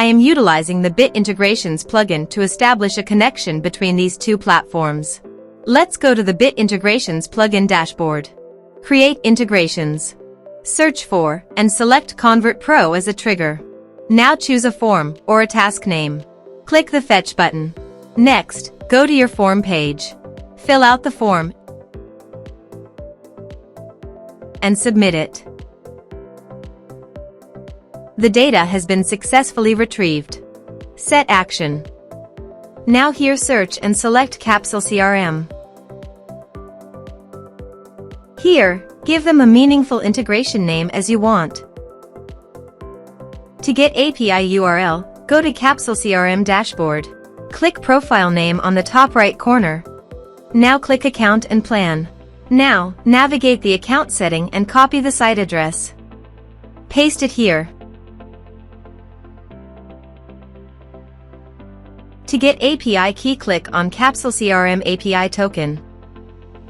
am utilizing the Bit Integrations plugin to establish a connection between these two platforms. Let's go to the Bit Integrations plugin dashboard. Create integrations. Search for and select ConvertPro as a trigger. Now choose a form or a task name. Click the Fetch button. Next, go to your form page. Fill out the form and submit it. The data has been successfully retrieved. Set action. Now here search and select Capsule CRM. Here, give them a meaningful integration name as you want. To get API URL, go to Capsule CRM dashboard. Click Profile Name on the top right corner. Now click Account and Plan. Now, navigate the account setting and copy the site address. Paste it here. To get API Key, click on Capsule CRM API Token.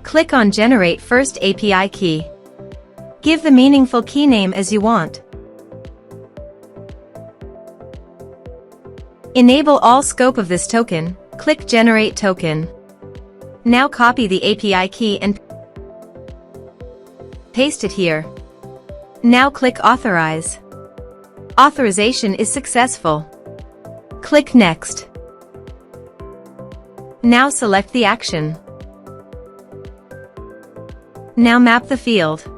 Click on Generate First API Key. Give the meaningful key name as you want. Enable all scope of this token, click Generate Token. Now copy the API key and paste it here. Now click Authorize. Authorization is successful. Click Next. Now select the action. Now map the field.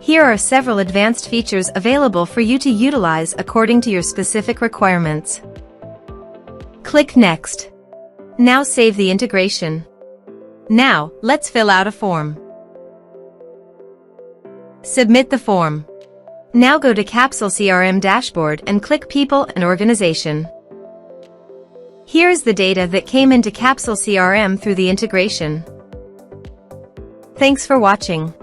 Here are several advanced features available for you to utilize according to your specific requirements. Click Next. Now save the integration. Now, let's fill out a form. Submit the form. Now go to Capsule CRM dashboard and click People and Organization. Here's the data that came into Capsule CRM through the integration. Thanks for watching.